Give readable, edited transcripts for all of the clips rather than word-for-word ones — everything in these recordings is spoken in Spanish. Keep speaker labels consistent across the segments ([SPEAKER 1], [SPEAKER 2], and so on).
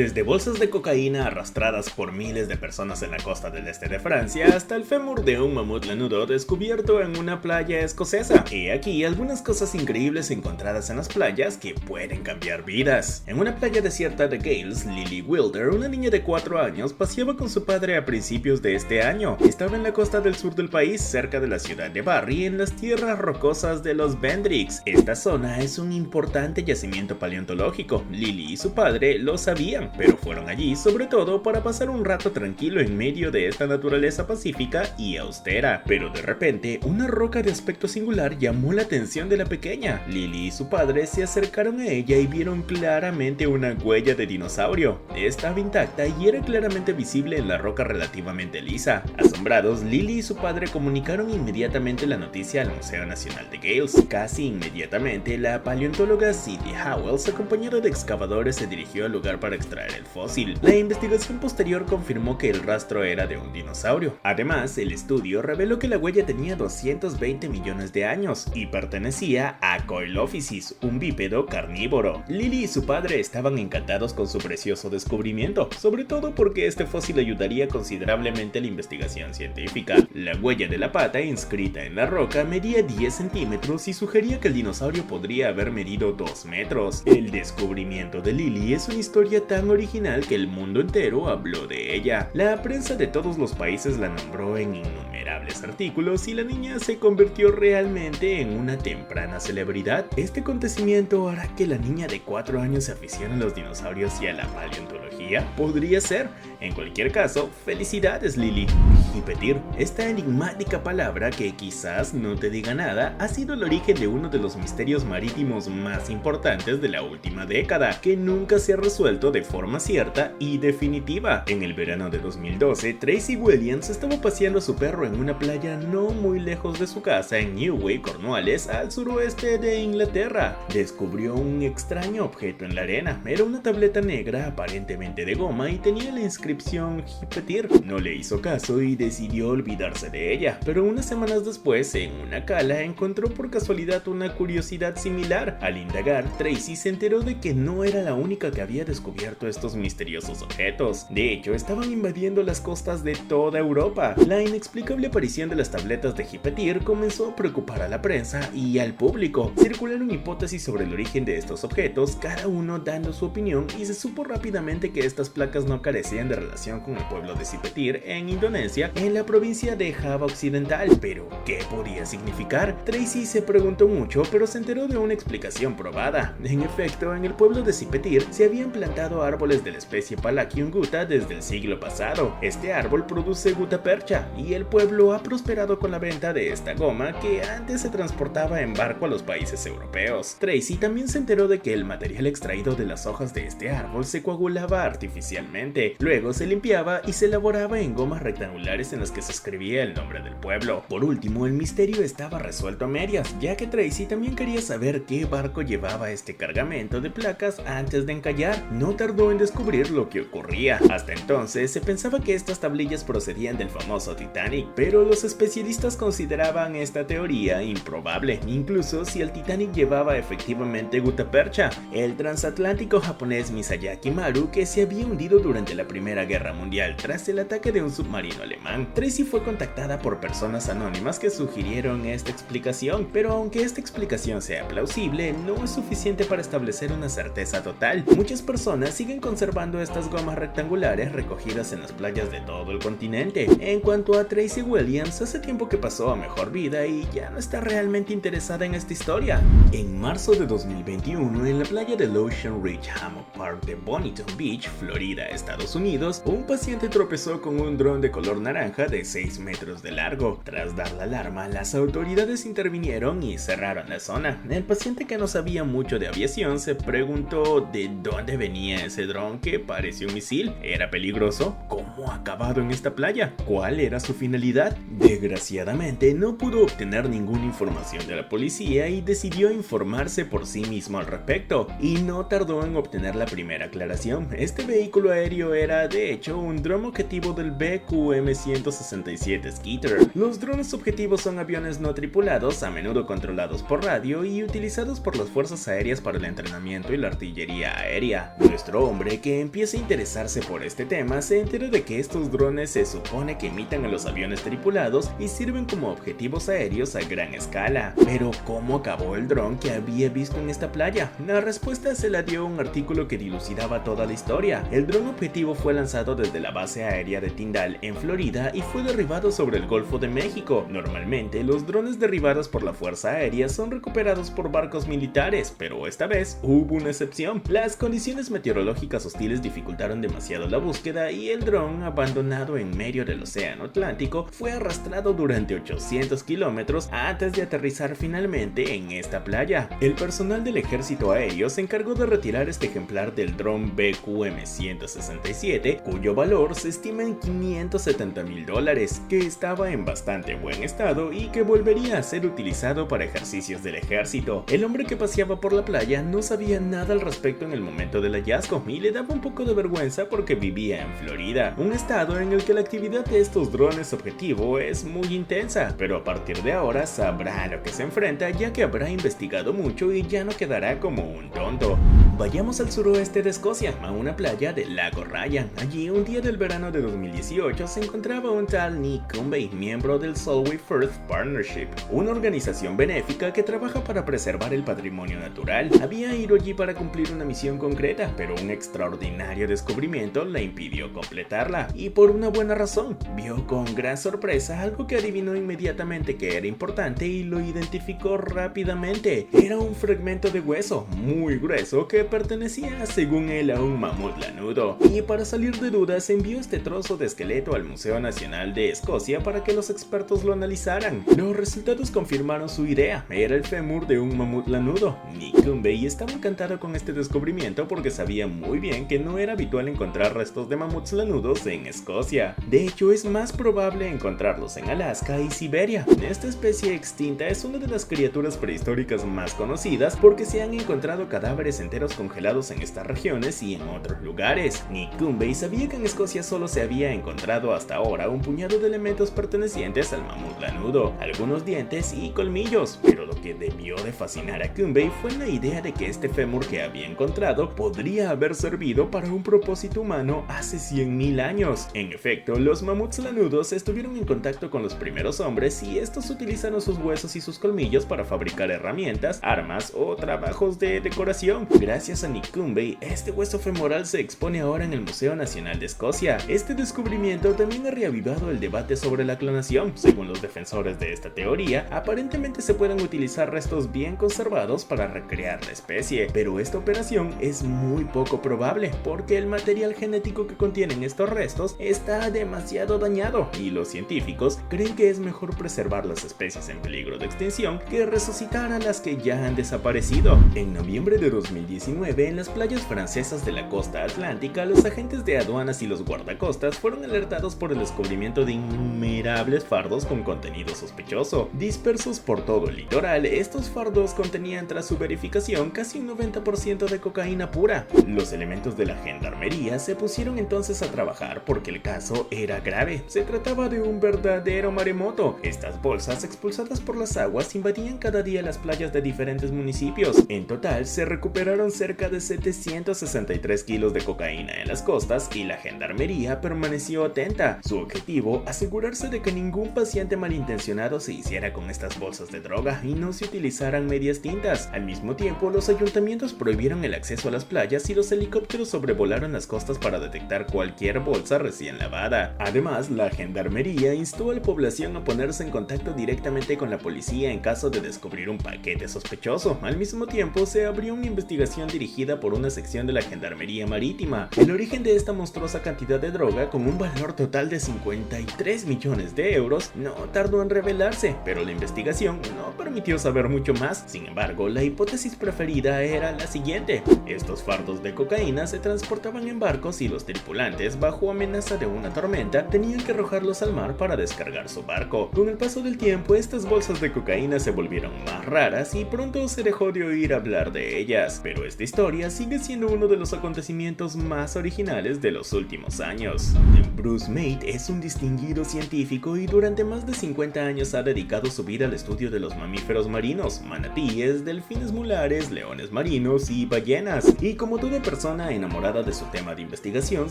[SPEAKER 1] Desde bolsas de cocaína arrastradas por miles de personas en la costa del este de Francia hasta el fémur de un mamut lanudo descubierto en una playa escocesa. He aquí algunas cosas increíbles encontradas en las playas que pueden cambiar vidas. En una playa desierta de Gales, Lily Wilder, una niña de 4 años, paseaba con su padre a principios de este año. Estaba en la costa del sur del país, cerca de la ciudad de Barry, en las tierras rocosas de los Vendricks. Esta zona es un importante yacimiento paleontológico. Lily y su padre lo sabían, pero fueron allí sobre todo para pasar un rato tranquilo en medio de esta naturaleza pacífica y austera. Pero de repente, una roca de aspecto singular llamó la atención de la pequeña. Lily y su padre se acercaron a ella y vieron claramente una huella de dinosaurio. Estaba intacta y era claramente visible en la roca relativamente lisa. Asombrados, Lily y su padre comunicaron inmediatamente la noticia al Museo Nacional de Gales. Casi inmediatamente, la paleontóloga Sidney Howells, acompañada de excavadores, se dirigió al lugar para extraer el fósil. La investigación posterior confirmó que el rastro era de un dinosaurio. Además, el estudio reveló que la huella tenía 220 millones de años y pertenecía a Coelophysis, un bípedo carnívoro. Lily y su padre estaban encantados con su precioso descubrimiento, sobre todo porque este fósil ayudaría considerablemente a la investigación científica. La huella de la pata inscrita en la roca medía 10 centímetros y sugería que el dinosaurio podría haber medido 2 metros. El descubrimiento de Lily es una historia tan original que el mundo entero habló de ella. La prensa de todos los países la nombró en innumerables artículos y la niña se convirtió realmente en una temprana celebridad. Este acontecimiento hará que la niña de 4 años se aficione a los dinosaurios y a la paleontología. Podría ser. En cualquier caso, felicidades, Lily. Hipetir, esta enigmática palabra que quizás no te diga nada, ha sido el origen de uno de los misterios marítimos más importantes de la última década, que nunca se ha resuelto de forma cierta y definitiva. En el verano de 2012, Tracy Williams estaba paseando a su perro en una playa no muy lejos de su casa en Newquay, Cornualles, al suroeste de Inglaterra. Descubrió un extraño objeto en la arena. Era una tableta negra aparentemente de goma y tenía la inscripción Hipetir. No le hizo caso y decidió olvidarse de ella, pero unas semanas después, en una cala, encontró por casualidad una curiosidad similar. Al indagar, Tracy se enteró de que no era la única que había descubierto estos misteriosos objetos. De hecho, estaban invadiendo las costas de toda Europa. La inexplicable aparición de las tabletas de Hipetir comenzó a preocupar a la prensa y al público. Circularon hipótesis sobre el origen de estos objetos, cada uno dando su opinión, y se supo rápidamente que estas placas no carecían de relación con el pueblo de Sipetir en Indonesia, en la provincia de Java Occidental. Pero, ¿qué podía significar? Tracy se preguntó mucho, pero se enteró de una explicación probada. En efecto, en el pueblo de Sipetir se habían plantado árboles de la especie Palaquium guta desde el siglo pasado. Este árbol produce gutapercha y el pueblo ha prosperado con la venta de esta goma que antes se transportaba en barco a los países europeos. Tracy también se enteró de que el material extraído de las hojas de este árbol se coagulaba artificialmente, luego se limpiaba y se elaboraba en gomas rectangulares en las que se escribía el nombre del pueblo. Por último, el misterio estaba resuelto a medias, ya que Tracy también quería saber qué barco llevaba este cargamento de placas antes de encallar. No tardó en descubrir lo que ocurría. Hasta entonces se pensaba que estas tablillas procedían del famoso Titanic, pero los especialistas consideraban esta teoría improbable, incluso si el Titanic llevaba efectivamente gutapercha, el transatlántico japonés Misayaki Maru, que se había hundido durante la Primera Guerra Mundial tras el ataque de un submarino alemán. Tracy fue contactada por personas anónimas que sugirieron esta explicación, pero aunque esta explicación sea plausible, no es suficiente para establecer una certeza total. Muchas personas siguen conservando estas gomas rectangulares recogidas en las playas de todo el continente. En cuanto a Tracy Williams, hace tiempo que pasó a mejor vida y ya no está realmente interesada en esta historia. En marzo de 2021, en la playa del Ocean Ridge Hammock Park de Bonito Beach, Florida, Estados Unidos, un paciente tropezó con un dron de color naranja de 6 metros de largo. Tras dar la alarma, las autoridades intervinieron y cerraron la zona. El paciente, que no sabía mucho de aviación, se preguntó de dónde venía ese dron que parecía un misil. ¿Era peligroso? ¿Cómo ha acabado en esta playa? ¿Cuál era su finalidad? ciudad. Desgraciadamente no pudo obtener ninguna información de la policía y decidió informarse por sí mismo al respecto, y no tardó en obtener la primera aclaración. Este vehículo aéreo era de hecho un dron objetivo del BQM-167 Skeeter. Los drones objetivos son aviones no tripulados, a menudo controlados por radio y utilizados por las fuerzas aéreas para el entrenamiento y la artillería aérea. Nuestro hombre, que empieza a interesarse por este tema, se entera de que estos drones se supone que imitan a los aviones tripulados y sirven como objetivos aéreos a gran escala. Pero ¿cómo acabó el dron que había visto en esta playa? La respuesta se la dio un artículo que dilucidaba toda la historia. El dron objetivo fue lanzado desde la base aérea de Tyndall en Florida y fue derribado sobre el Golfo de México. Normalmente los drones derribados por la fuerza aérea son recuperados por barcos militares, pero esta vez hubo una excepción. Las condiciones meteorológicas hostiles dificultaron demasiado la búsqueda y el dron, abandonado en medio del océano Atlántico, fue arrastrado durante 800 kilómetros antes de aterrizar finalmente en esta playa. El personal del ejército aéreo se encargó de retirar este ejemplar del dron BQM-167, cuyo valor se estima en $570,000, que estaba en bastante buen estado y que volvería a ser utilizado para ejercicios del ejército. El hombre que paseaba por la playa no sabía nada al respecto en el momento del hallazgo y le daba un poco de vergüenza porque vivía en Florida, un estado en el que la actividad de estos drones objetivo es muy intensa, pero a partir de ahora sabrá a lo que se enfrenta, ya que habrá investigado mucho y ya no quedará como un tonto. Vayamos al suroeste de Escocia, a una playa del lago Ryan. Allí, un día del verano de 2018, se encontraba un tal Nick Cumbey, miembro del Solway Firth Partnership, una organización benéfica que trabaja para preservar el patrimonio natural. Había ido allí para cumplir una misión concreta, pero un extraordinario descubrimiento le impidió completarla, y por una buena razón. Vio con gran sorpresa algo que adivinó inmediatamente que era importante y lo identificó rápidamente. Era un fragmento de hueso muy grueso que pertenecía, según él, a un mamut lanudo, y para salir de dudas envió este trozo de esqueleto al Museo Nacional de Escocia para que los expertos lo analizaran. Los resultados confirmaron su idea: era el fémur de un mamut lanudo. Nick Cumbey estaba encantado con este descubrimiento porque sabía muy bien que no era habitual encontrar restos de mamuts lanudos en Escocia. De hecho, es más probable encontrarlos en Alaska y Siberia. Esta especie extinta es una de las criaturas prehistóricas más conocidas porque se han encontrado cadáveres enteros congelados en estas regiones y en otros lugares. Nick Cumbey sabía que en Escocia solo se había encontrado hasta ahora un puñado de elementos pertenecientes al mamut lanudo, algunos dientes y colmillos, pero lo que debió de fascinar a Cumbey fue la idea de que este fémur que había encontrado podría haber servido para un propósito humano hace 100,000 años. En efecto, los mamuts lanudos estuvieron en contacto con los primeros hombres y estos utilizaron sus huesos y sus colmillos para fabricar herramientas, armas o trabajos de decoración. Gracias a Nick Cumbey, este hueso femoral se expone ahora en el Museo Nacional de Escocia. Este descubrimiento también ha reavivado el debate sobre la clonación. Según los defensores de esta teoría, aparentemente se pueden utilizar restos bien conservados para recrear la especie, pero esta operación es muy poco probable porque el material genético que contienen estos restos está demasiado dañado y los científicos creen que es mejor preservar las especies en peligro de extinción que resucitar a las que ya han desaparecido. En noviembre de 2019, en las playas francesas de la costa atlántica, los agentes de aduanas y los guardacostas fueron alertados por el descubrimiento de innumerables fardos con contenido sospechoso. Dispersos por todo el litoral, estos fardos contenían, tras su verificación, casi un 90% de cocaína pura. Los elementos de la gendarmería se pusieron entonces a trabajar porque el caso era grave. Se trataba de un verdadero maremoto. Estas bolsas, expulsadas por las aguas, invadían cada día las playas de diferentes municipios. En total, se recuperaron cerca de 763 kilos de cocaína en las costas y la gendarmería permaneció atenta. Su objetivo, asegurarse de que ningún paciente malintencionado se hiciera con estas bolsas de droga y no se utilizaran medias tintas. Al mismo tiempo, los ayuntamientos prohibieron el acceso a las playas y los helicópteros sobrevolaron las costas para detectar cualquier bolsa recién lavada. Además, la gendarmería instó a la población a ponerse en contacto directamente con la policía en caso de descubrir un paquete sospechoso. Al mismo tiempo, se abrió una investigación dirigida por una sección de la Gendarmería Marítima. El origen de esta monstruosa cantidad de droga, con un valor total de 53 millones de euros, no tardó en revelarse, pero la investigación no permitió saber mucho más. Sin embargo, la hipótesis preferida era la siguiente: estos fardos de cocaína se transportaban en barcos y los tripulantes, bajo amenaza de una tormenta, tenían que arrojarlos al mar para descargar su barco. Con el paso del tiempo, estas bolsas de cocaína se volvieron más raras y pronto se dejó de oír hablar de ellas, pero esta historia sigue siendo uno de los acontecimientos más originales de los últimos años. Bruce Mate es un distinguido científico y durante más de 50 años ha dedicado su vida al estudio de los mamíferos marinos, manatíes, delfines mulares, leones marinos y ballenas. Y como toda persona enamorada de su tema de investigación,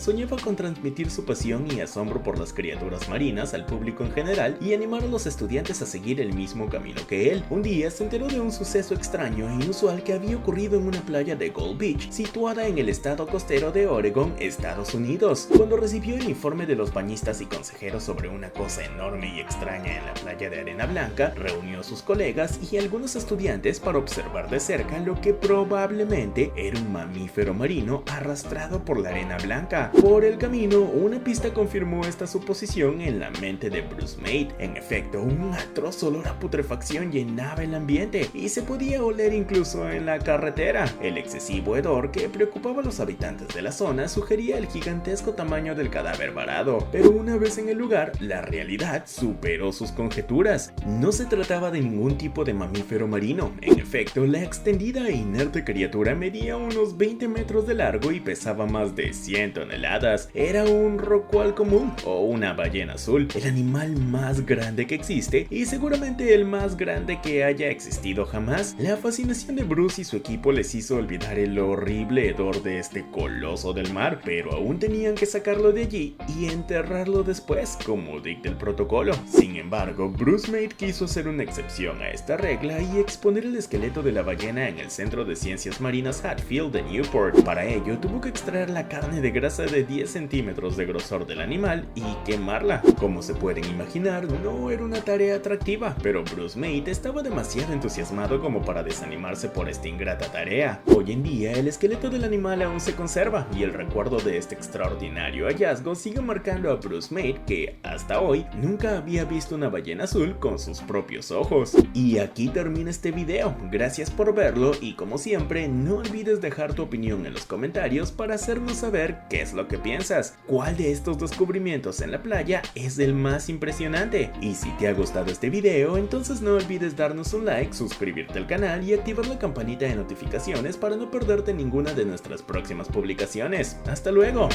[SPEAKER 1] soñaba con transmitir su pasión y asombro por las criaturas marinas al público en general y animar a los estudiantes a seguir el mismo camino que él. Un día se enteró de un suceso extraño e inusual que había ocurrido en una playa de Gold Beach, situada en el estado costero de Oregon, Estados Unidos. Cuando recibió el informe de los bañistas y consejeros sobre una cosa enorme y extraña en la playa de arena blanca, reunió a sus colegas y algunos estudiantes para observar de cerca lo que probablemente era un mamífero marino arrastrado por la arena blanca. Por el camino, una pista confirmó esta suposición en la mente de Bruce Mate. En efecto, un atroz olor a putrefacción llenaba el ambiente y se podía oler incluso en la carretera. El excesivo hedor que preocupaba a los habitantes de la zona sugería el gigantesco tamaño del cadáver varado, pero una vez en el lugar, la realidad superó sus conjeturas. No se trataba de ningún tipo de mamífero marino. En efecto, la extendida e inerte criatura medía unos 20 metros de largo y pesaba más de 100 toneladas. Era un rorcual común o una ballena azul, el animal más grande que existe y seguramente el más grande que haya existido jamás. La fascinación de Bruce y su equipo les hizo olvidar el horrible hedor de este coloso del mar, pero aún tenían que sacarlo de allí y enterrarlo después, como dicta el protocolo. Sin embargo, Bruce Mate quiso hacer una excepción a esta regla y exponer el esqueleto de la ballena en el Centro de Ciencias Marinas Hatfield de Newport. Para ello, tuvo que extraer la carne de grasa de 10 centímetros de grosor del animal y quemarla. Como se pueden imaginar, no era una tarea atractiva, pero Bruce Mate estaba demasiado entusiasmado como para desanimarse por esta ingrata tarea. Hoy en día, el esqueleto del animal aún se conserva y el recuerdo de este extraordinario hallazgo sigue marcando a Bruce Mate, que hasta hoy nunca había visto una ballena azul con sus propios ojos. Y aquí termina este video. Gracias por verlo y como siempre, no olvides dejar tu opinión en los comentarios para hacernos saber qué es lo que piensas. ¿Cuál de estos descubrimientos en la playa es el más impresionante? Y si te ha gustado este video, entonces no olvides darnos un like, suscribirte al canal y activar la campanita de notificaciones para no perderte ninguna de nuestras próximas publicaciones. ¡Hasta luego!